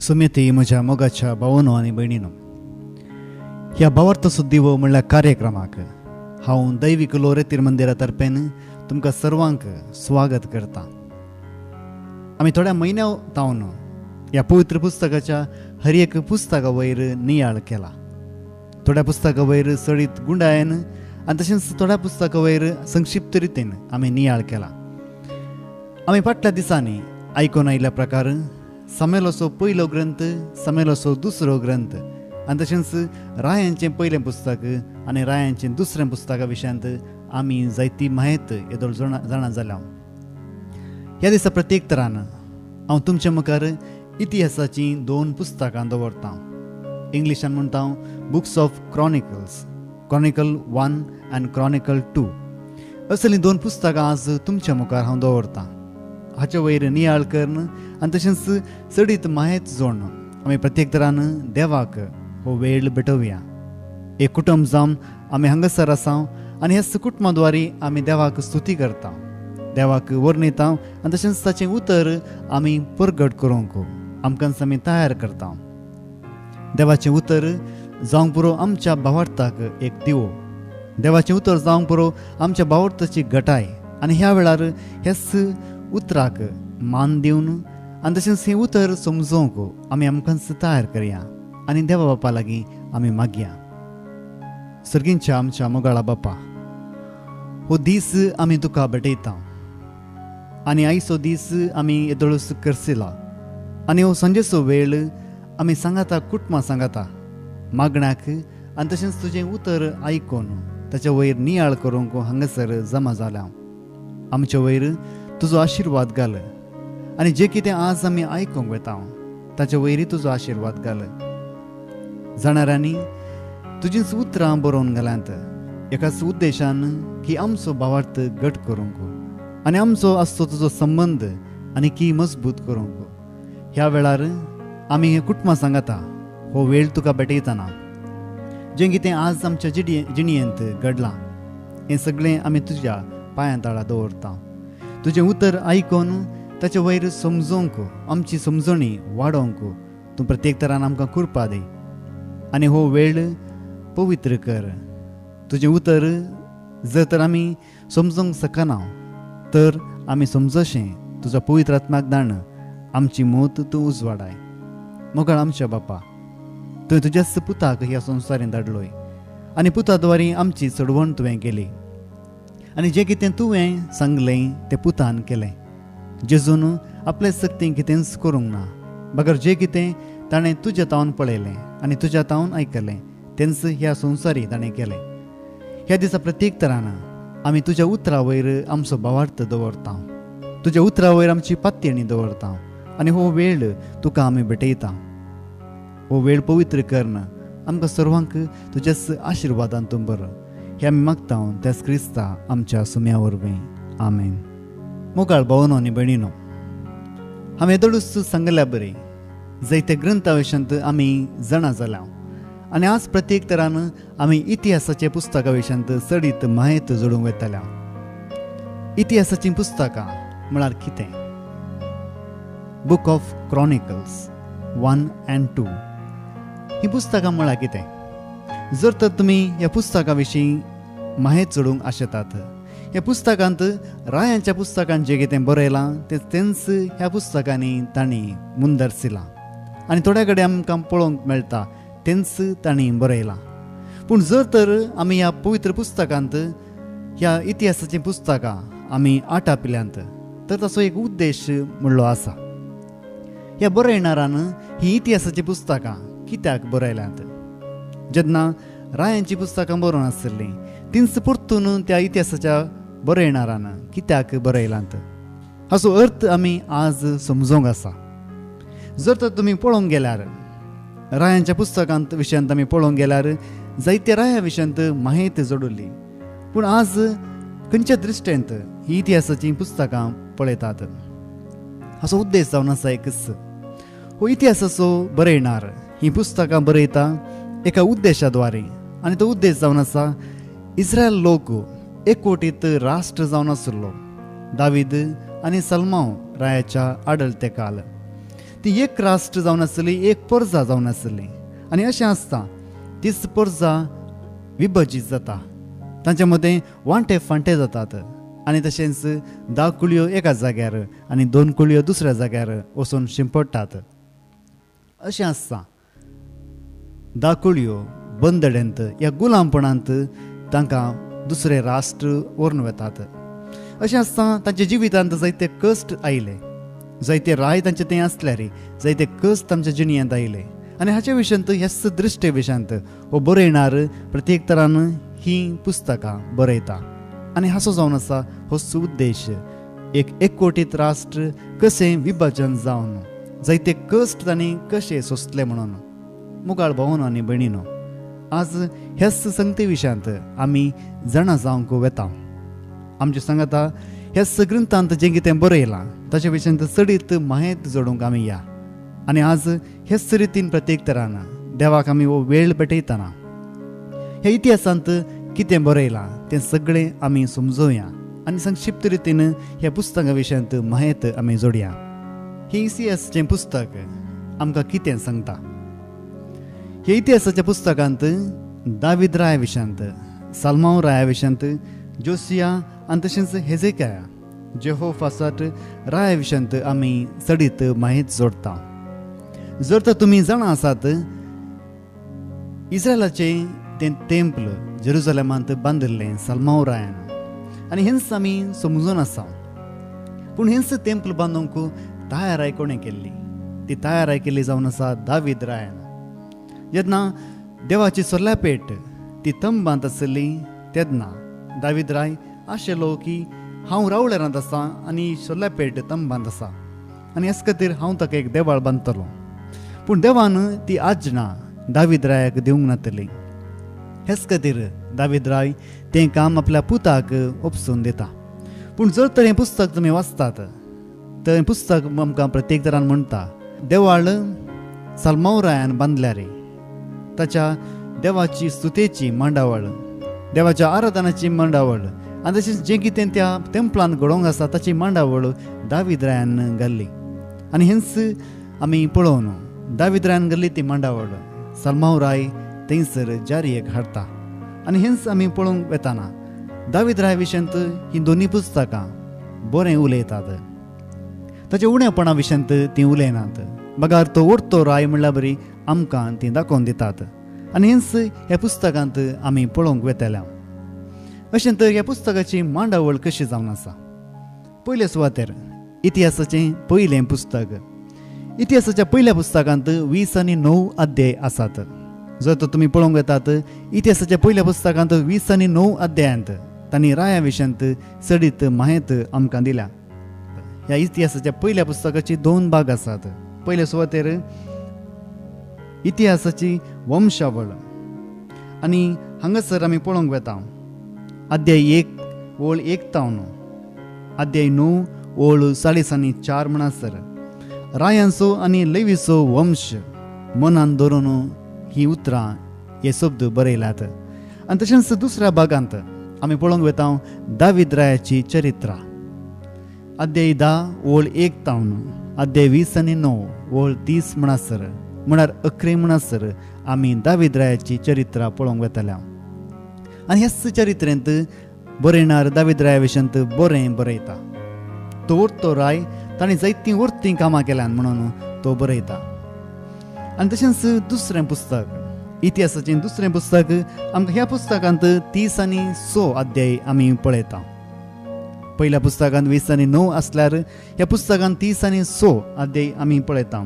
सुमिती म्हज्या मोगाच्या भावांनो आनी भयणीनो, ह्या भावार्थ सुद्दिवो म्हणल्यार कार्यक्रमाक हांव दैवीक लोरेतीर मंदिरा तर्फेन तुमकां सर्वांक स्वागत करता. आमी थोड्या म्हयन्या तावन ह्या पवित्र पुस्तकाच्या हर एक पुस्तका वयर नियाळ केला. थोड्या पुस्तका वयर सडीत गुंडायन आनी तशेंच थोड्या पुस्तका वयर संक्षिप्त रितीन आमी नियाळ केला. आमी फाटल्या दिसांनी आयकून आयिल्ल्या प्रकार सामुएलाचो पयलो ग्रंथ, सामुएलाचो दुसरो ग्रंथ आनी तशेंच रायांचें पयलें पुस्तक आनी रायांचें दुसरें पुस्तका विशयांत आमी जायती माहिती येदोळ जाणा जाल्या. ह्या दिसा प्रत्येक तरान हांव तुमच्या मुखार इतिहासाचीं 2 पुस्तकां दवरतां. इंग्लिशान म्हणटा बुक्स ऑफ क्रॉनिकल्स, क्रॉनिकल 1 आनी क्रॉनिकल 2. असलीं 2 पुस्तकां आज तुमच्या मुखार हांव दवरतां. हाचे वयर नियाळ करन आनी तशेंच सडीत मायेत जोडन आमी प्रत्येक तरान देवाक हो वेळ भेटोवया. एक कुटुंब जावन आमी हांगासर आसा आनी ह्याच कुटुंबाद्वारे आमी देवाक स्तुती करता, देवाक वर्णिता आनी तशेंच ताचें उतर आमी परगट करूंक आमकां आमी तयार करता. देवाचें उतर जावंक पुरो आमच्या भावार्थाक एक दिवो, देवाचें उतर जावंक पुरो आमच्या भावार्थाची घटाय. आनी ह्या वेळार ह्याच उतराक मान दिवन आनी तशेंच हें उतर समजोवंक आमी आमकांच तयार करया आनी देवा बापा लागीं आमी मागया. सर्गींच्या आमच्या मोगाळा बापा, हो दीस आमी तुका भेटयता आनी आयचो दीस आमी येदोळूच करसिला आनी हो सांजेचो वेळ आमी सांगाता कुटुंबां सांगाता मागण्याक आनी तशेंच तुजें उतर आयकून ताच्या वयर नियाळ करूंक हांगासर जमा जाल्या. आमच्या वयर तुजो आशिर्वाद घाल आनी जें कितें आज आमी आयकूंक वेता ताच्या वयरी तुजो आशिर्वाद घाल. जाणाऱ्यांनी तुजींच उतरां बरोवन घाल्यांत एकाच उद्देशान की आमचो भावार्थ घट करूंक आनी आमचो आसचो तुजो संबंद आनी की मजबूत करूंक. ह्या वेळार आमी हे कुटुंबां सांगाता हो वेळ तुका भेटयतना जें कितें आज आमच्या जिणयेंत घडलां हें सगळें आमी तुज्या पांयां तळा दवरता. तुजें उतर आयकून ताचे वयर समजोवंक आमची समजणी वाडोवंक तूं प्रत्येक तरान आमकां कृपा दी आनी हो वेळ पवित्र कर. तुजें उतर जर तर आमी समजोवंक शकना तर आमी समजशें तुजो पवित्र आत्म्याक धाड. आमची मोत तूं उजवाडाय. मोगाळ आमच्या बापा, तुवें तुज्याच पुताक ह्या संवसारांत धाडलोय आनी पुता द्वारे आमची चडवण तुवें केली आनी जें कितें तुवें सांगलें तें पुतान केलें. जेजून आपले सक्तीन कितेंच करूंक ना, बगर जें कितें ताणें तुज्या तावन पळयलें आनी तुज्या तावन आयकलें तेंच ह्या संवसारी ताणें केलें. ह्या दिसा प्रत्येक तरान आमी तुज्या उतरा वयर आमचो भावार्थ दवरता, तुज्या उतरा वयर आमची पातयणी दवरता आनी हो वेळ तुका आमी भेटयता. हो वेळ पवित्र करन आमकां सर्वांक तुज्याच आशिर्वादान तूं बर. हे आमी मागता त्याच क्रिस्ता आमच्या सुम्या वरवीं. आमेन. मोगाळ भावांनो आनी भयणीनो, हांवें येदोळूच सांगल्या बरी जायते ग्रंथा विशयांत आमी जाणा जाल्या आनी आज प्रत्येक तरान आमी इतिहासाच्या पुस्तका विशयांत चडीत माहिती जोडूंक वेताल्या. इतिहासाचीं पुस्तकां म्हळ्यार कितें? बुक ऑफ क्रॉनिकल्स 1 and 2 ही पुस्तकां म्हळ्यार कितें? जर तर तुमी ह्या पुस्तका विशीं माहेत चडूंक आशेतात. ह्या पुस्तकांत रायांच्या पुस्तकांत जें कितें बरयलां तें तेंच ह्या पुस्तकांनी तांणी मुंदरसिलां आनी थोड्या कडेन आमकां पळोवंक मेळटा तेंच तांणी बरयलां. पूण जर तर आमी ह्या पवित्र पुस्तकांत ह्या इतिहासाचीं पुस्तकां आमी आटापिल्यांत तर ताचो एक उद्देश म्हणलो आसा. ह्या बरयणारान ही इतिहासाचीं पुस्तकां कित्याक बरयल्यांत? जेन्ना रायांची पुस्तकां बरोवन आसलीं तिंच परतून त्या इतिहासाच्या बरयणारान कित्याक बरयलांत हाचो अर्थ आमी आज समजूंक आसा. जर तर तुमी पळोवंक गेल्यार रायांच्या पुस्तकांत विशयांत आमी पळोवंक गेल्यार जायत्या राया विशयांत माहिती जोडुल्ली. पूण आज खंयच्या दृश्टेंत ही इतिहासाचीं पुस्तकां पळयतात हाचो उद्देश जावन आसा एकच. हो इतिहासाचो बरयणार ही पुस्तकां बरयता एका उद्देशा द्वारे आनी तो उद्देश जावन आसा इस्रायल लोक एकवटीत राष्ट्र जावन आसलो दावीद आनी सलमांव रायाच्या आडलते काल. ती एक राष्ट्र जावन आसली, एक पर्जा जावन आसली आनी अशें आसता तीच पर्जा विभजीत जाता, तांचे मदें वांटे फांटे जातात आनी तशेंच 10 कुळयो एका जाग्यार आनी 2 कुळयो दुसऱ्या जाग्यार वचून शिंपडटात. अशें आसता 10 कुळयो बंदडेंत ह्या गुलामपणांत तांकां दुसरे राष्ट्र व्हरून वेतात. अशें आसता तांच्या जिवितांत जायते कश्ट आयले, जायते राय तांचे थंय आसल्यार जायते कश्ट तांच्या जिणयांत आयले आनी हाचे विशयांत ह्याच दृश्टे विशयांत हो बरयणार प्रत्येक तरान ही पुस्तकां बरयता आनी हाचो जावन आसा होच उद्देश. एक एकवटीत राष्ट्र कशें विभाजन जावन जायते कश्ट तांणी कशे सोंसले म्हणून. मुगाळ भावांनो आनी भयणीनो, आज ह्याच संगती विशयांत आमी जाणा जावंक वेता. आमचे सांगाता ह्या ग्रंथांत जें कितें बरयलां ताचे विशयांत चडीत माहिती जोडूंक आमी या आनी आज ह्याच रितीन प्रत्येक तरान देवाक आमी हो वेळ भेटयतना ह्या इतिहासांत कितें बरयलां तें सगळें आमी समजुया आनी संक्षिप्त रितीन ह्या पुस्तका विशयांत माहिती आमी जोडया. हे इतिहासाचें पुस्तक आमकां कितें सांगता? ह्या इतिहासाच्या पुस्तकांत दावीद राया विशयांत, सलमांव राया विशयांत, जोसिया आनी तशेंच हेजेकिया, जेहोफासाट राया विशयांत आमी चडीत माहिती जोडटा. जर तर तुमी जाणा आसात इस्रायलाचें तें टेंपल जेरुसलेमांत बांदिल्लें सलमांव रायान आनी हेंच आमी समजून आसा. पूण हेंच टेंपल बांदूंक तयाराय कोणें केल्ली? ती तयाराय केल्ली जावन आसा दावीद रायान. जेन्ना देवाची सोल्यापेट ती तंब बांद आसली तेन्ना दावीद राय आशिल्लो की हांव रावळेरांत आसा आनी सोल्यापेट तंब बांद आसा आनी हेच खातीर हांव ताका एक देवाळ बांदतलो. पूण देवान ती आज्ञा दावीद रायाक दिवंक नातली. हेच खातीर दावीद राय तें काम आपल्या पुताक ओपसून दिता. पूण जर तर हें पुस्तक तुमी वाचतात तर हें पुस्तक आमकां प्रत्येक तरान म्हणटा देवाळ सलमांव रायान बांदल्यार ताच्या देवाची स्तुतेची मांडावळ, देवाच्या आराधनाची मांडावळ आनी तशेंच जें कितें त्या टेंपलांत घडोवंक आसा ताची मांडावळ दावीद रायान घाल्ली. आनी हेंच आमी पळोवन दावीद रायान घाल्ली ती मांडावळ सलमांव राय थंयसर जारयेक हाडटा. आनी हेंच आमी पळोवंक वेताना दावीद राया विशयांत ही दोनी पुस्तकां बरें उलयतात. ताच्या उणेपणा विशयांत तीं उलयनात. बगार तो उरतो राय म्हणल्यार बरी आमकां तीं दाखोवन दितात आनी हेंच ह्या पुस्तकांत आमी पळोवंक वेतल्या. अशें तर ह्या पुस्तकाची मांडावळ कशी जावन आसा? पयले सुवातेर इतिहासाचें पयलें पुस्तक. इतिहासाच्या पयल्या पुस्तकांत 20 आनी 9 अध्याय आसात. जर तर तुमी पळोवंक येतात इतिहासाच्या पयल्या पुस्तकांत 20 आनी 9 अध्यायांत तांणी राया विशयांत चडीत माहिती आमकां दिल्या. ह्या इतिहासाच्या पयल्या पुस्तकाची 2 भाग आसात. पयले सुवातेर इतिहासाची वंशावळ आनी हांगासर आमी पळोवंक वेता अध्याय 1 ओळ 1 तावन अध्याय 9 ओळ 4:4 म्हणसर रायांचो आनी लेवीचो वंश मनान धरून ही उतरां हे शब्द बरयल्यात. आनी तशेंच दुसऱ्या भागांत आमी पळोवंक वेता दावीद रायाची चरित्रां अध्याय 10 ओळ 1 तावन अध्याय 20 आनी 9 ओळ 30 म्हणसर म्हळ्यार 11 म्हणसर आमी दावीद रायाची चरित्रां पळोवंक वेतल्या. आनी ह्याच चरित्रेंत बरयणार दावीद राया विशयंत बरें बरयता. तो वर्तो राय ताणें जायतीं वर्तीं कामां केल्यान म्हणून तो बरयता. आनी तशेंच दुसरें पुस्तक इतिहासाचें दुसरें पुस्तक आमकां ह्या पुस्तकांत 30 आनी 6 अध्याय आमी पळयता. पयल्या पुस्तकांत 20 आनी 9 आसल्यार ह्या पुस्तकांत 30 आनी 6 अध्याय आमी पळयता.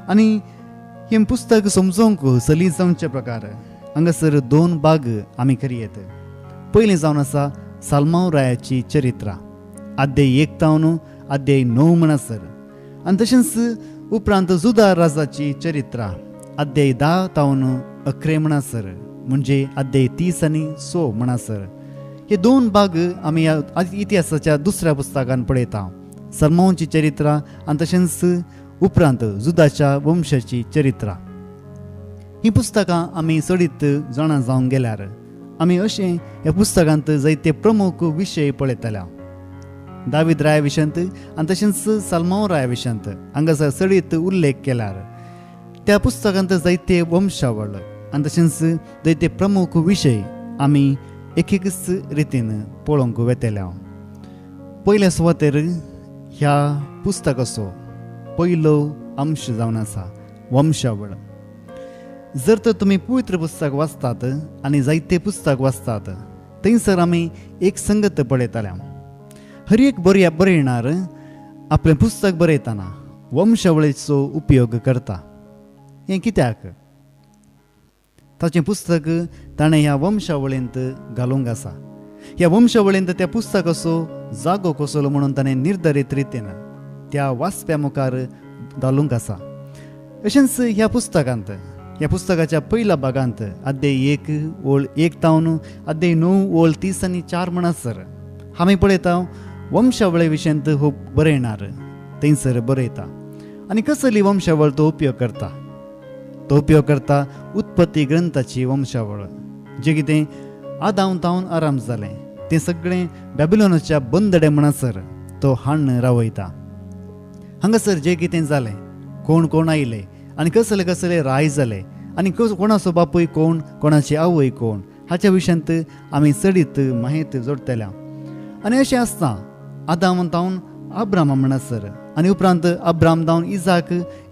आनी हें पुस्तक समजूंक सलीस जावचे प्रकार हांगासर 2 भाग आमी करियेत. पयलें जावन आसा सालमांव रायाची चरित्रा, अध्याय 1 तावन अध्याय 9 म्हणसर. आनी तशेंच उपरांत जुदा राजाची चरित्रा, अध्याय 10 तावन 11 म्हणसर, म्हणजे अध्याय 30 आनी 6 म्हणसर. हे 2 भाग आमी ह्या इतिहासाच्या दुसऱ्या पुस्तकान पळयता, सालमांवाची चरित्रा आनी तशेंच उपरांत जुदाच्या वंशाची चरित्रा. ही पुस्तकां आमी चडीत जाणा जावंक गेल्यार आमी अशें ह्या पुस्तकांत जायते प्रमुख विशय पळयतल्या. दावीद राया विशयंत आनी तशेंच सालमांव राया विशयंत हांगासर चडीत उल्लेख केल्यार त्या पुस्तकांत जायते वंशावळ आनी तशेंच जायते प्रमुख विशय आमी एक रितीन पळोवंक वेतल्या. पयल्या सुवातेर ह्या पुस्तकाचो पयलो अंश जावन आसा वंशावळ. जर तर तुमी पवित्र पुस्तक वाचतात आनी जायते पुस्तक वाचतात थंयसर आमी एक संगत पळयतल्या. हर एक बरयणार आपलें पुस्तक बरयतना वंशावळीचो उपयोग करता. हें कित्याक? ताचें पुस्तक ताणें ह्या वंशावळींत घालूंक आसा. ह्या वंशावळींत त्या पुस्तकाचो जागो कसलो म्हणून ताणें निर्धारीत रितीन त्या वाचप्या मुखार घालूंक आसा. अशेंच ह्या पुस्तकांत ह्या पुस्तकाच्या पयल्या भागांत अध्याय 1 ओळ 1 तावन अध्याय 9 ओळ 30 आनी 4 म्हणसर आमी पळयता वंशावळे विशयंत हो बरयणार थंयसर बरयता. आनी कसली वंशावळ तो उपयोग करता? तो उपयोग करता उत्पत्ती ग्रंथाची वंशावळ. जें कितें आदाम तावन आराम जालें तें सगळें बॅबिलोनाच्या बंदडे म्हणसर तो हाडून रावयता. हांगासर जें कितें जालें, कोण कोण आयले आनी कसले कसले राय जाले आनी कोणाचो बापूय कोण, कोणाची आवय कोण, हाच्या विशयंत आमी चडीत माहिती जोडतल्या. आनी अशें आसता आदाम तावन अब्रामा म्हणसर आनी उपरांत अब्राम तावन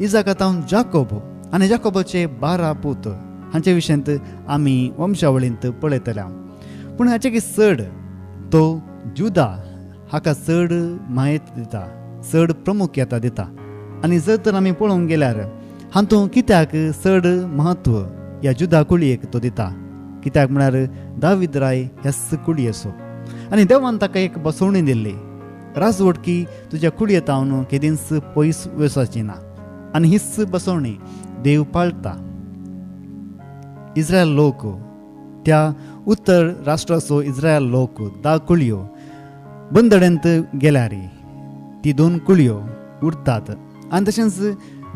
इजाका तावन जाकोब आनी जाकोबाचे 12 पूत हांचे विशयंत आमी वंशावळींत पळयतल्या. पूण हाचे की चड तो जुदा हाका चड माहिती दिता, चड प्रामुख्यता दिता. आनी जर तर आमी पळोवंक गेल्यार हातूंत कित्याक चड म्हत्व ह्या जुदा कुळयेक तो दिता? कित्याक म्हळ्यार दावीद राय ह्याच कुळयेचो आनी देवान ताका एक बसवणी दिल्ली, राजवट की तुज्या कुळयेंत हांव केदींच पयस वचची ना. आनी हीच बसवणी देव पाळटा. इस्रायल लोक, त्या उत्तर राष्ट्राचो इस्रायल लोक 10 कुळयो बंदड्यांत गेल्यार ती 2 कुळयो उरतात आनी तशेंच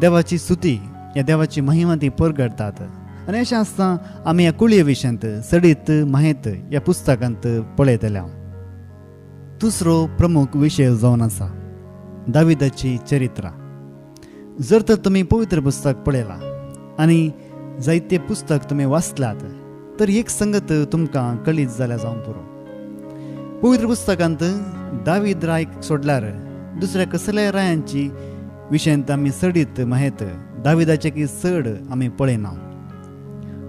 देवाची स्तुती ह्या देवाची महिमा ती परगडतात. आनी अशें आसता आमी ह्या कुळये विशयंत चडीत माहिती ह्या पुस्तकांत पळयतल्या. दुसरो प्रमुख विशय जावन आसा दाविदाची चरित्रा. जर तर तुमी पवित्र पुस्तक पळयलां आनी जायते पुस्तक तुमी वाचलात तर एक संगत तुमकां कळीत जाल्या जावं पुरो. पवित्र पुस्तकांत दावीद राय सोडल्यार दुसऱ्या कसल्याय रायांची विशयंत आमी चडीत माहिती दाविदाचे की चड आमी पळयना.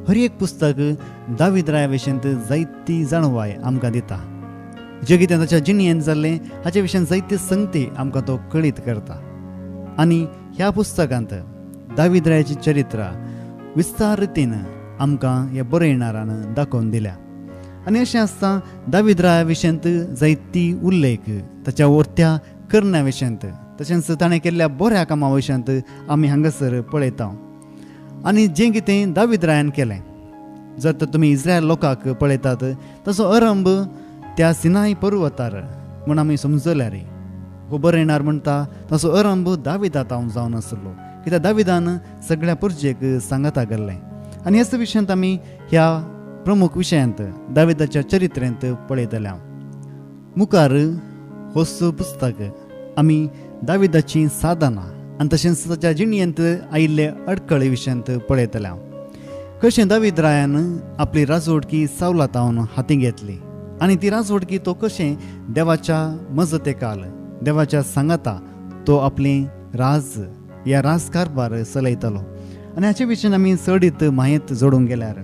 हर एक पुस्तक दावीद राया विशयंत जायती जाणवाय आमकां दिता. जें कितें ताच्या जिणेंत जाल्लें हाचे विशयंत जायते संगती आमकां तो कळीत करता. आनी ह्या पुस्तकांत दावीद रायाची चरित्रा विस्तार रितीन आमकां ह्या बरयणारान दाखोवन दिल्या. आनी अशें आसता दावीद राया विशयंत जायती उल्लेख ताच्या वर्त्या करण्या विशयंत तशेंच ताणें केल्ल्या बऱ्या कामां विशयंत आमी हांगासर पळयता. आनी जें कितें दावीद रायान केलें, जर तर तुमी इस्रायल लोकांक पळयतात ताचो आरंभ त्या सिनाय पर्वतार म्हूण आमी समजल्यार हो बरयणार म्हणटा ताचो आरंभ दाविदांत जावन आसलो. कित्याक दाविदान सगळ्या पुरजेक सांगता गेल्लें. आनी ह्याच विशयंत आमी ह्या प्रमुख विशयांत दाविदाच्या चरित्रेंत पळयतल्या. मुखार होस पुस्तक आमी दाविदाची साधनां आनी तशेंच ताच्या जिणेंत आयिल्ले अडखळे विशयंत पळयतल्या. कशें दावीद रायान आपली राजवडकी सावला तावन हाती घेतली आनी ती राजवडकी तो कशें देवाच्या मजतेकाल देवाच्या सांगाता तो आपली राज या राजकारभार चलयतालो आनी हाचे विशीं आमी चडीत मायेत जोडूंक गेल्यार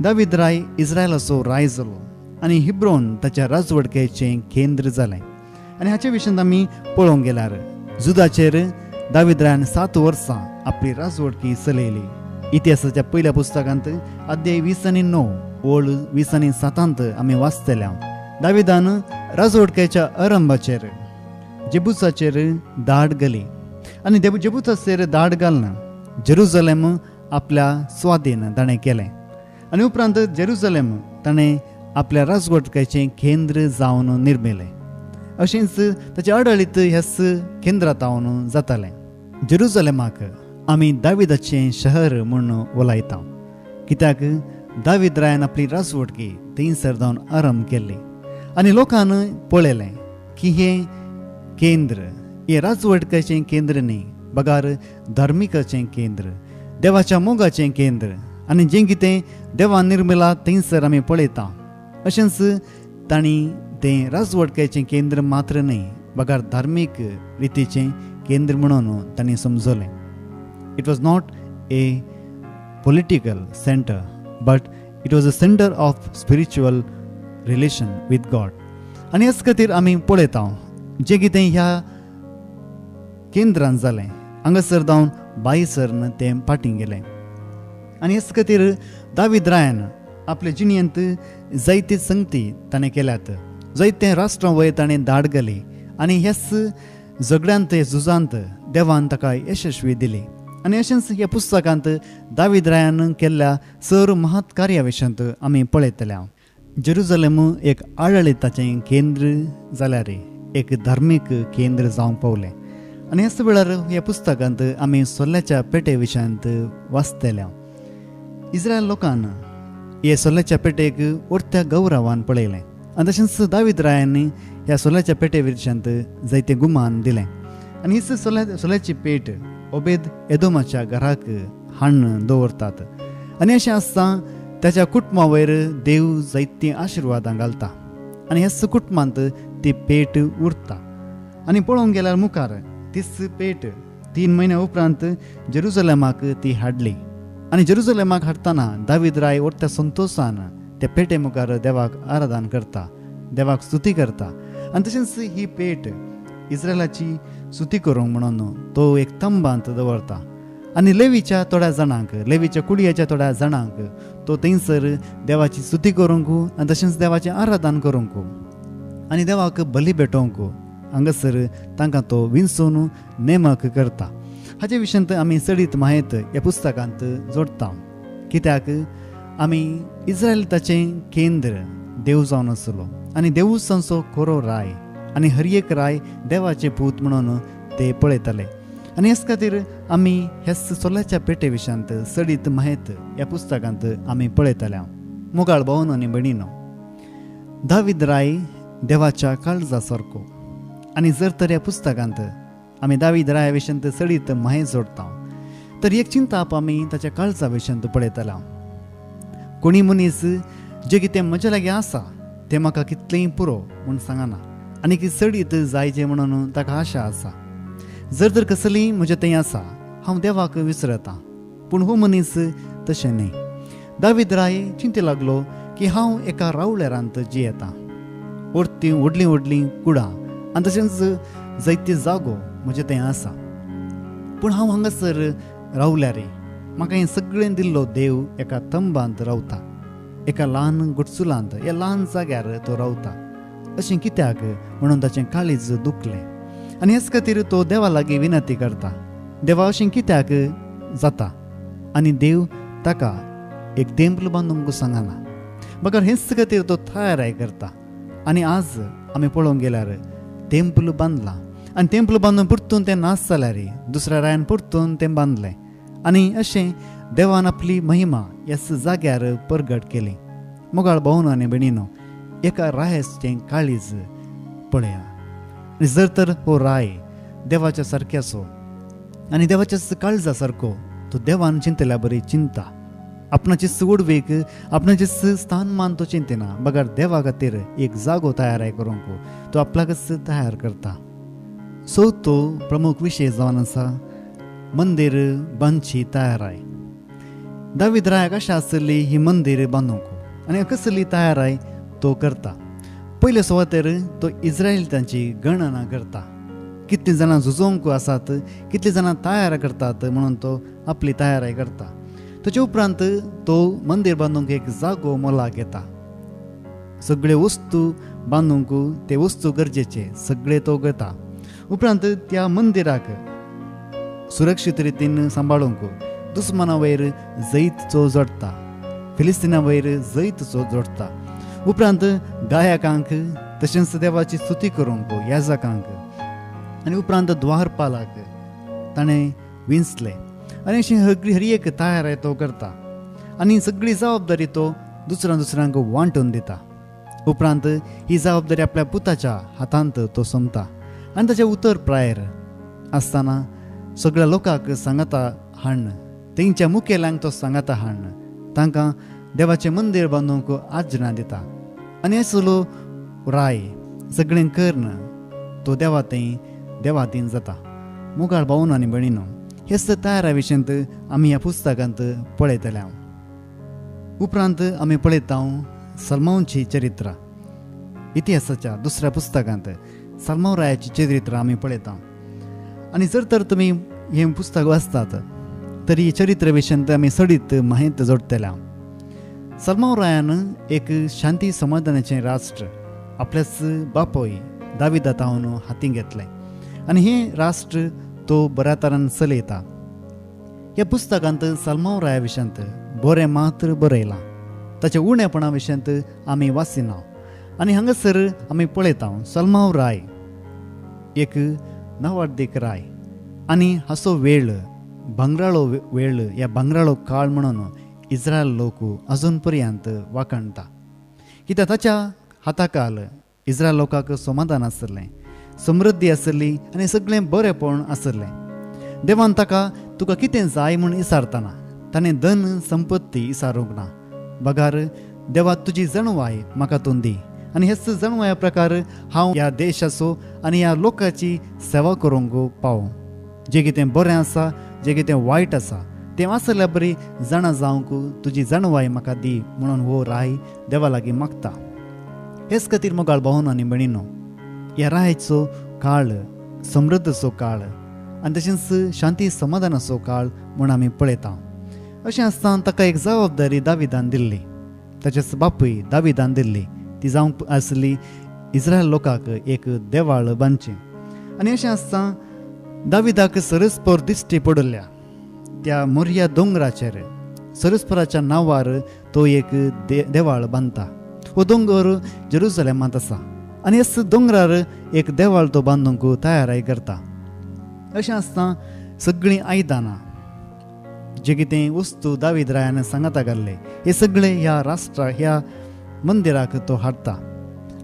दावीद राय इस्रायलाचो राय जालो आनी हिब्रोन ताच्या राजवडकेचें केंद्र जालें आनी हाचे विशीं आमी पळोवंक गेल्यार जुदाचेर दावीद रायान 7 वर्सां आपली राजवडकी चलयली. इतिहासाच्या पयल्या पुस्तकांत अध्याय 20:9 ओळ 20:7 आमी वाचतल्या दाविदान राजवडकेच्या आरंभाचेर जेबुसाचेर दाड घाली आनी जेबुसाचेर दाड घालना जेरुसलेम आपल्या स्वाधीन ताणें केलें आनी उपरांत जेरुसलेम ताणें आपल्या राजवडकेचें केंद्र जावन निर्मिलें. अशेंच ताचें आडळीत ह्याच केंद्रांतावन जातालें. जेरुसलेमाक आमी दाविदाचें शहर म्हूण उलयता कित्याक दावीद रायान आपली राजवडकी थंयसर जावन आरंभ केल्ली आनी लोकांन पळयलें की हें केंद्र हें राजवडकेचें केंद्र न्ही बगार धार्मिकाचें केंद्र देवाच्या मोगाचें केंद्र आनी जें कितें देवान निर्मिलां थंयसर आमी पळयता अशेंच तांणी तें राजवडकेचें केंद्र मात्र न्ही बगार धार्मीक रितीचें केंद्र म्हणून तांणी समजलें. It was not a political center, but it was a center of spiritual relation with God. आनी हेच खातीर आमी पळयता जें कितें ह्या केंद्रान जालें हांगासर जावन बाईसरन तें पाटीं गेलें आनी हेच खातीर दावीद रायान आपल्या जिणेंत जायती संगती ताणें केल्यात जायते राष्ट्रां वयर ताणें दाड घाली आनी हेच झगड्यांत झुजांत देवान ताका यशस्वी दिली. आनी अशेंच ह्या पुस्तकांत दावीद रायान केल्ल्या सर महत् कार्या विशयांत आमी पळयतल्या जेरुसलेम एक आडळिताचें केंद्र जाल्यार एक धार्मीक केंद्र जावंक पावलें आनी ह्याच वेळार ह्या पुस्तकांत आमी सोल्याच्या पेटे विशयांत वाचतल्या. इस्रायल लोकान हे सोल्याच्या पेटेक उरत्या गौरवान पळयलें आनी तशेंच दावीद रायान ह्या सोल्याच्या पेटे विशयांत जायते गुमान दिलें आनी हीच सोल्याची पेट ओबेद एदोमाच्या घराक हाडून दवरतात आनी अशें आसता ताच्या कुटुंबा वयर देव जायतीं आशिर्वादां घालता आनी ह्याच कुटुंबांत ती पेट उरता आनी पळोवंक गेल्यार मुखार तीच पेट 3 म्हयन्या उपरांत जेरुसलेमाक ती हाडली आनी जेरुसलेमाक हाडटना दावीद राय उरत्या संतोशान त्या पेटे मुखार देवाक आराधन करता देवाक स्तुती करता आनी तशेंच ही पेट इस्रायलाची स्तुती करूंक म्हणून तो एक तंबांत दवरता आनी लेवीच्या थोड्या जाणांक लेवीच्या कुडयाच्या थोड्या जाणांक तो थंयसर देवाची स्तुती करूंक आनी तशेंच देवाचें आराधन करूंक आनी देवाक बली भेटोवंक हांगासर तांकां तो विंचून नेमक करता. हाचे विशयांत आमी चडीत मायेत ह्या पुस्तकांत जोडटा कित्याक आमी इस्रायलाचें केंद्र देव जावन आसलो आनी देवूच तांचो खरो राय आनी हर एक राय देवाचे पूत म्हणून ते पळयताले आनी हेच खातीर आमी ह्याच सोल्याच्या पेटे विशयांत चडीत मायेत ह्या पुस्तकांत आमी पळयतल्या. मोगाळ भावन आनी भयणीनो दावीद राय देवाच्या काळजा सारको आनी जर तर ह्या पुस्तकांत आमी दावीद राया विशयांत चडीत माये जोडटा तर एक चिंताप आमी ताच्या काळजा विशयांत पळयतल्या. कोणी मनीस जें कितें म्हजे लागीं आसा तें म्हाका कितलेंय पुरो म्हूण सांगना आनी की चडीत जायचें म्हणून ताका आशा आसा. जर तर कसलीय म्हजें तें आसा हांव देवाक विसरतां पूण हो मनीस तशें न्ही. दावीद राय चिंते लागलो की हांव एका रावळेरांत जियेतां व्हडलीं व्हडलीं कुडां आनी तशेंच जायते जागो म्हजें तें आसा पूण हांव हांगासर रावल्यार म्हाका हें सगळें दिल्लो देव एका तंबांत रावता एका ल्हान गुटसुलांत ह्या ल्हान जाग्यार तो रावता अशें कित्याक म्हणून ताचें काळीज दुखलें आनी हेच खातीर तो देवा लागीं विनंती करता देवा अशें कित्याक जाता आनी देव ताका एक तेंपल बांदूंक सांगना बगर हेच खातीर तो थाराय करता आनी आज आमी पळोवंक गेल्यार तेंपल बांदलां आनी तेंपल बांदून परतून तें नास जाल्यार दुसऱ्या रायान परतून तें बांदलें आनी अशें देवान आपली महिमा ह्या जाग्यार परगट केली. मोगाळ भावन आनी भयणीनो एका रायाचें काळीज पळया जर तर हो राय देवाच्या सारक्याचो आनी देवाच्या काळजा सारको तो देवान चिंतल्या बरी चिंता आपणाची उडवेक आपणाचे स्थानमान तो चिंतेना बगार देवा खातीर एक जागो तयार करूंक तो आपल्याकच तयार करता. चवथो प्रमुख विशय जावन आसा मंदिर बांदची तयाराय. दावीद राया कशें आसली ही मंदिर बांदूंक आनी कसली तयाराय तो करता. पयले सुवातेर तो इस्रायेलींची गणना करता. कितलीं जाणां झुजोवंक आसात, कितलीं जाणां तयार करतात म्हणून तो आपली तयाराय करता. ताचे उपरांत तो मंदिर बांदूंक एक जागो मोलाक घेता. सगळे वस्तू बांदूंक ते वस्तू गरजेचे सगळे तो घेता. उपरांत त्या मंदिराक सुरक्षीत रितीन सांबाळूंक दुस्माना वयर जैतचो जोडटा, फिलिस्तिना वयर जैतचो जोडटा. उपरांत गायकांक तशेंच देवाची स्तुती करूंक याजकांक आनी उपरांत द्वारपालाक ताणें विंचले आनी अशी हर एक तयारी तो करता आनी सगळी जबाबदारी तो दुसऱ्यांक वांटून दिता. उपरांत ही जबाबदारी आपल्या पुताच्या हातांत तो सोमता आनी ताचे उतर प्रायर आसतना सगळ्या लोकांक सांगाता हाडन, तेंच्या मुखेल्यांक तो सांगाता हाडन, तांकां देवाचें मंदिर बांदूंक आज्ञा दिता. आनी असलो राय सगळें करन तो देवातीन जाता. मुगाळ भावन आनी भयणीनो, हेच तयारा विशयंत आमी ह्या पुस्तकांत पळयतले. उपरांत आमी पळयता सलमोनची चरित्र. इतिहासाच्या दुसऱ्या पुस्तकांत सलमोन रायाची चरित्र आमी पळयता. आनी जर तर तुमी हें पुस्तक वाचतात तरी हे चरित्र विशयंत आमी सडीत माहीत जोडटले. सलमोन रायान एक शांती समाधानाचें राष्ट्र आपल्याच बापोय दाविदा तावन हातीन घेतलें आनी हें राष्ट्र तो बऱ्या तरान चलयता. ह्या पुस्तकांत सलमोन राया विशयंत बरें मात्र बरयलां. ताच्या उणेपणा विशयंत आमी वाचिना आनी हांगासर आमी पळयता सलमोन राय एक नवार्दीक राय आनी हाचो वेळ भांगराळो वेळ, ह्या भांगराळो काळ म्हणून इस्रायल लोक अजून पर्यंत वाखणटा. कित्याक ताच्या हाताखाल इस्रायल लोकांक समाधान आसलें, समृद्धी आसली आनी सगळें बरेंपण आसलें. देवान ताका तुका कितें जाय म्हूण विचारतना ताणें धन संपत्ती विचारूंक ना. बगार देवा तुजी जणवाय म्हाका तूं दी आनी हेच जणवाया प्रकार हांव ह्या देशाचो आनी ह्या लोकांची सेवा करूंक पावूं. जें कितें बरें आसा, जें कितें वायट आसा तें आसल्या बरी जाणा जावंक तुजी जणवाय म्हाका दी म्हणून हो राय देवा लागीं मागता. हेच खातीर मोगाळ भावन आनी भयणीनो, ह्या रायाचो काळ समृद्धचो काळ आनी तशेंच शांती समाधानाचो काळ म्हूण आमी पळयता. अशें आसतना ताका एक जबाबदारी दाविदान दिल्ली, ताचेच बापूय दाविदान दिल्ली. ती जावंक आसली इस्रायल लोकांक एक देवाळ बांदचें. आनी अशें आसता दाविदाक सरस्पर दिश्टी पडल्या त्या मोरिया दोंगराचेर सरस्पराच्या नांवार तो एक देवाळ बांदता. हो दोंगर जेरुसलेमांत आसा आनी ह्याच दोंगरार एक देवाळ तो बांदूंक तयाराय करता. अशें आसता सगळीं आयदानां जे कितें वस्तू दावीद रायान सांगाता घाल्ले हे सगळे ह्या राष्ट्रा ह्या मंदिराक तो हाडटा.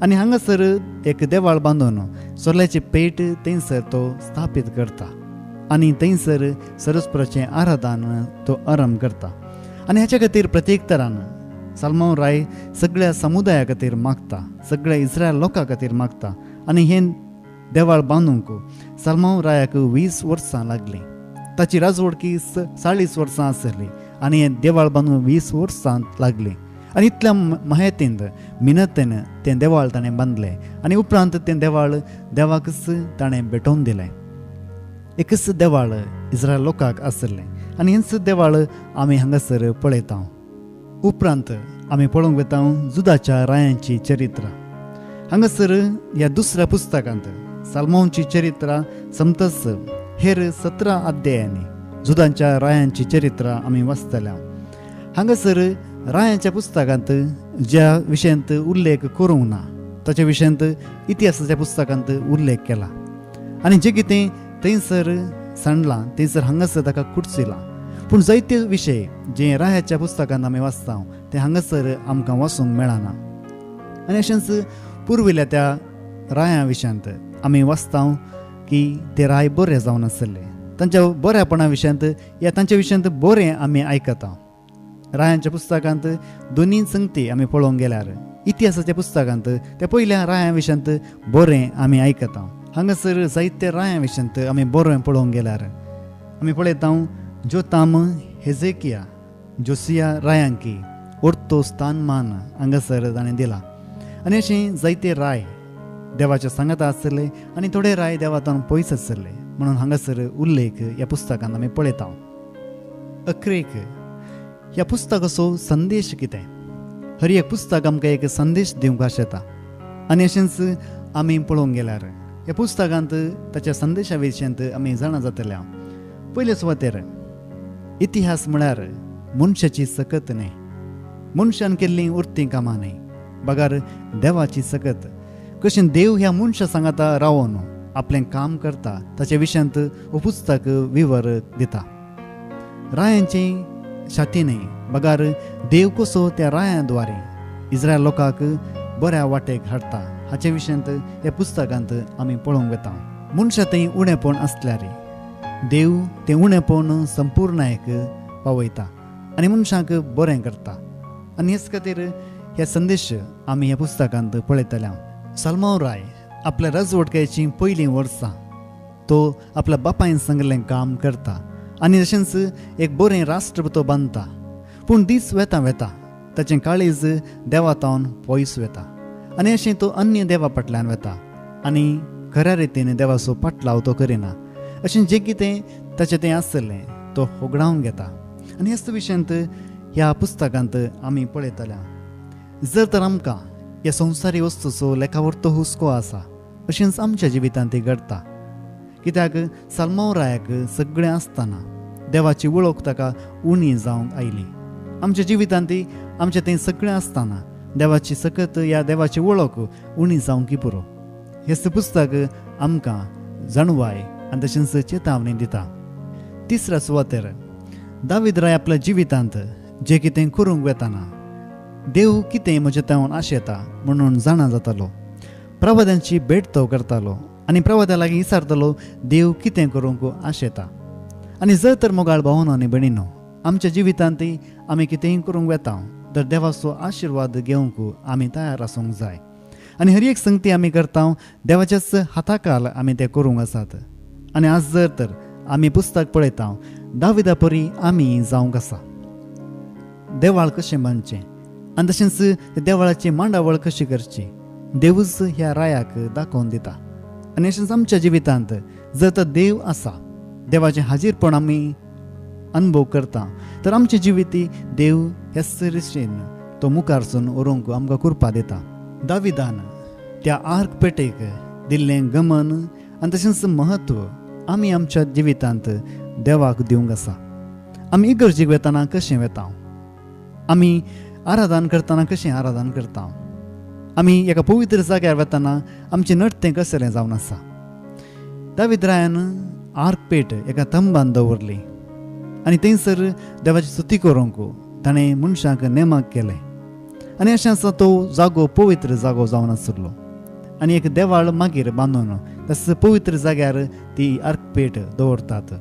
आनी हांगासर एक देवाळ बांदून सोल्याची पेट थंयसर तो स्थापीत करता आनी थंयसर सरस्वराचें आराधन तो आरंभ करता. आनी हाच्या खातीर प्रत्येक तरान सलमोन राय सगळ्या समुदाया खातीर मागता, सगळ्या इस्रायल लोकां खातीर मागता. आनी हें देवाळ बांदूंक सलमोन रायाक 20 वर्सां लागलीं. ताची राजवडकी 40 वर्सां आसली आनी हें देवाळ बांदूंक 20 वर्सां लागलीं. आनी इतल्या मायेतीन मिनतीन तें देवाळ ताणें बांदलें आनी उपरांत तें देवाळ देवाकच ताणें भेटोवन दिलें. एकच देवाळ इस्रायल लोकांक आसलें आनी हेंच देवाळ आमी हांगासर पळयता. उपरांत आमी पळोवंक वेता जुदाच्या रायांची चरित्र. हांगासर ह्या दुसऱ्या पुस्तकांत सलमोनची चरित्र समतस हेर 17 अध्यायांनी जुदाच्या रायांची चरित्र आमी वाचतल्या. हांगासर रायांच्या पुस्तकांत ज्या विशयंत उल्लेख करूंक ना ताच्या विशयंत इतिहासाच्या पुस्तकांत उल्लेख केला आनी जें कितें थंयसर सांडलां थंयसर हांगासर ताका कुडचिलां. पूण जायते विशय जे रायाच्या पुस्तकांत आमी वाचता ते हांगासर आमकां वाचूंक मेळना. आनी अशेंच पुर्विल्ल्या त्या रायां विशयंत आमी वाचता की ते राय बरे जावन आसले. तांच्या बऱ्यापणा विशयंत या तांच्या विशयंत बरें आमी आयकता. रायांच्या पुस्तकांत दोन्ही संगती आमी पळोवंक गेल्यार इतिहासाच्या पुस्तकांत त्या पयल्या रायां विशयांत बरें आमी आयकता. हांगासर जायत्या रायां विशयांत आमी बरें पळोवंक गेल्यार आमी पळयता जोताम, हेजेकिया, जोसिया रायांकी ओर्तो स्थानमान हांगासर ताणें दिला. आनी अशें जायते राय देवाच्या सांगाता आसले आनी थोडे राय देवातान पयस आसले म्हणून हांगासर उल्लेख ह्या पुस्तकांत आमी पळयता. अखरेक ह्या पुस्तकाचो संदेश कितें? हर एक पुस्तक आमकां एक संदेश दिवंक आशेता आनी अशेंच आमी पळोवंक गेल्यार ह्या पुस्तकांत ताच्या संदेशा विशयांत आमी जाणा जातल्या. पयले सुवातेर इतिहास म्हळ्यार मनशाची सकत न्हय, मनशान केल्लीं उरतीं कामां न्हय, बगार देवाची सकत. कशें देव ह्या मनशा सांगाता रावन आपलें काम करता ताच्या विशयांत हो पुस्तक विवर दिता. रायांची शाती न्हय, बगार देव कसो त्या रायां द्वारे इस्रायल लोकांक बऱ्या वाटेक हाडटा हाचे विशयांत ह्या पुस्तकांत आमी पळोवंक वता. मनशा थंय उणेपण आसल्यार देव तें उणेपण संपूर्णायक पावयता आनी मनशाक बरें करता. आनी हेच खातीर हे संदेश आमी ह्या पुस्तकांत पळयतल्या. सलमाव राय आपल्या राजवटकेची पयलीं वर्सां तो आपल्या बापायन सांगलें काम करता आनी तशेंच एक बरें राष्ट्र तो बांदता. पूण दीस वेता वेता ताचें काळीज देवातावन पयस वता आनी अशें तो अन्य देवा फाटल्यान वता आनी खऱ्या रितीन देवाचो पाटलाव तो करिना. अशें जें कितें ताचें तें आसलें तो होगडावन घेता. आनी ह्याच विशयांत ह्या पुस्तकांत आमी पळयतल्या. जर तर आमकां ह्या संवसारी वस्तूचो लेखावरतो हुस्को आसा अशेंच आमच्या जिवितांत घडटा. कित्याक सलमाव रायाक सगळें आसतना देवाची वळख ताका उणी जावंक आयली. आमच्या जिवितांत आमचें तें सगळें आसतना देवाची सकत ह्या देवाची वळख उणी जावंक पुरो. हेच पुस्तक आमकां जाणवाय आनी तशेंच चेतावणी दिता. तिसऱ्या सुवातेर दावीद राय आपल्या जिवितांत जें कितें करूंक वेताना देव कितें म्हजे तावन आशेता म्हणून जाणा जातालो. प्रवाद्यांची भेट तो करतालो आनी प्रवाद्या लागीं विचारतालो देव कितें करूंक आशेता. आनी जर तर मोगाळ भावनो आनी भयणीनो आमच्या जिवितांत आमी कितेंय करूंक वेता तर देवाचो आशिर्वाद घेवंक आमी तयार आसूंक जाय. आनी हर एक संगती आमी करता देवाच्याच हाताखाल आमी तें करूंक आसात. आनी आज जर तर आमी पुस्तक पळयता दाविदा परी आमी जावंक आसा. देवाळ कशें बांदचें आनी तशेंच देवाळाची मांडावळ कशी करची देवूच ह्या रायाक दाखोवन दिता. आनी अशेंच आमच्या जिवितांत जर तर देव आसा, देवाचें हाजीरपण आमी अनुभव करता तर आमचे जिविती देव ह्याच रितीन तो मुखारसून व्हरूंक आमकां कृपा दिता. दाविदान त्या आर्क पेटेक दिल्लें गमन आनी तशेंच महत्व आमी आमच्या जिवितांत देवाक दिवंक आसा. आमी इगर्जेक वेताना कशें वेता, आमी आराधन करतना कशें आराधन करता, आमी एका पवित्र जाग्यार वेताना आमचें नडतें कसलें जावन आसा. दावीद रायान आर्क पेट एका तंबान दवरली आनी थंयसर देवाची स्तुती करूंक ताणें मनशाक नेमाक केलें. आनी अशें आसा तो जागो पवित्र जागो जावन आसलो आनी एक देवाळ मागीर बांदून तस पवित्र जाग्यार ती आर्क पेट दवरतात.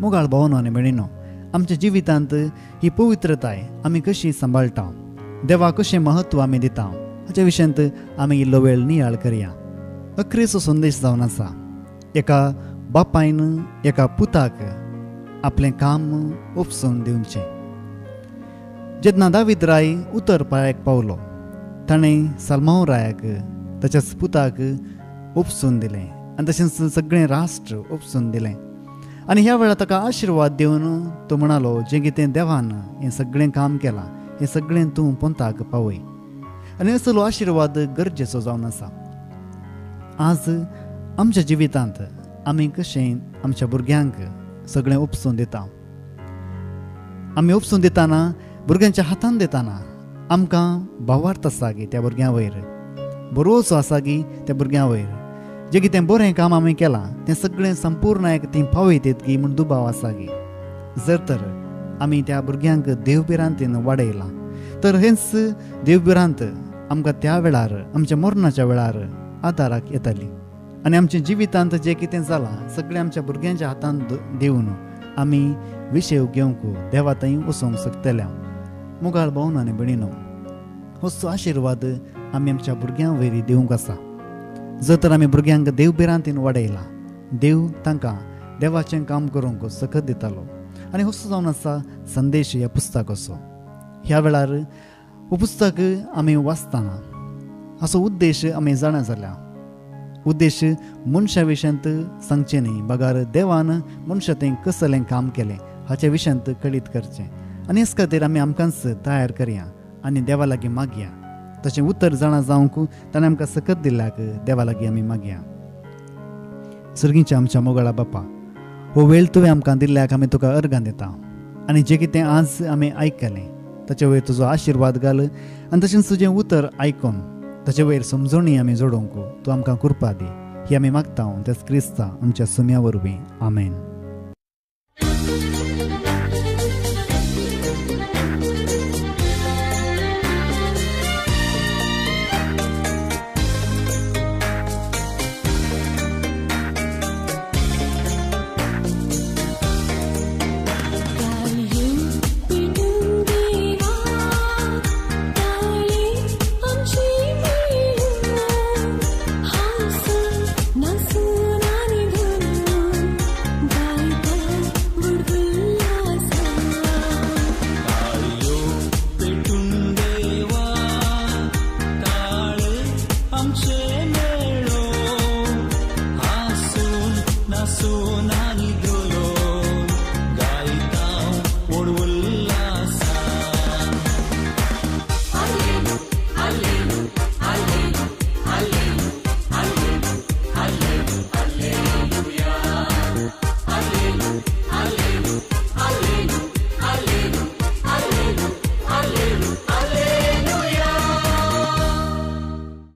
मोगाळ भावनो आनी भयणीनो आमच्या जिवितांत ही पवित्रताय आमी कशी सांबाळटा, देवाक कशें महत्व आमी दिता हाच्या विशयांत आमी इल्लो वेळ नियाळ करया. अखरेचो संदेश जावन आसा एका बापायन एका पुताक आपलें काम उपसून दिवचें. जेन्ना दावीद राय उतर पाळयेक पावलो ताणें सलमाव रायाक ताच्याच पुताक उपसून दिलें आनी तशेंच सगळें राष्ट्र उपसून दिलें. आनी ह्या वेळार ताका आशिर्वाद दिवन तो म्हणालो जें कितें देवान हें सगळें काम केलां हें सगळें तूं पंताक पावय. आनी असलो आशिर्वाद गरजेचो जावन आसा. आज आमच्या जिवितांत आमी कशें आमच्या भुरग्यांक सगळें उपसून दिता. आमी उपसून दिताना भुरग्यांच्या हातान दिताना आमकां भावार्थ आसा की त्या भुरग्यां वयर, भरोसो आसा की त्या भुरग्यां वयर जें कितें बरें काम आमी केलां तें सगळें संपूर्णायक ती पावयतात की म्हूण दुबाव आसा की. जर तर आमी त्या भुरग्यांक देवबिरांतीन वाडयलां तर हेंच देवबिरांत आमकां त्या वेळार आमच्या मरणाच्या वेळार आदाराक येतली. आनी आमच्या जिवितांत जें कितें जालां सगळें आमच्या भुरग्यांच्या हातान दिवन आमी विशय घेवंक देवा थंय वचोंक शकतल्या. मुगाळ भावन आनी भयणीनो, असो आशिर्वाद आमी आमच्या भुरग्यां वयरी दिवंक आसा. जर तर आमी भुरग्यांक देव बिरांतीन वाडयला, देव तांकां देवाचें काम करूंक सकत दितालो. आनी असो जावन आसा संदेश ह्या पुस्तकाचो. ह्या वेळार हो पुस्तक आमी वाचतना असो उद्देश आमी जाणा जाल्या. उद्देश मनशा विशयांत सांगचें न्ही, बगार देवान मनशा थंय कसलें काम केलें हाच्या विशयांत कळीत करचें. आनी हेच खातीर आमी आमकांच तयार करया आनी देवा लागीं मागया. तशें उतर जाणा जावंक ताणें आमकां सकत दिल्याक देवा लागीं आमी मागया. सर्गीच्या आमच्या मोगाळा बापा, हो वेळ तुवें आमकां दिल्ल्याक आमी तुका अर्गां दिता. आनी जें कितें आज आमी आयकलें ताचे वयर तुजो आशिर्वाद घाल. आनी तशेंच तुजें उतर आयकून ताचे वयर समजोणी आमी जोडूंक तूं आमकां कृपा दी. ही आमी मागता तेच क्रिस्ता आमच्या सुम्या वरवीं. आमेन.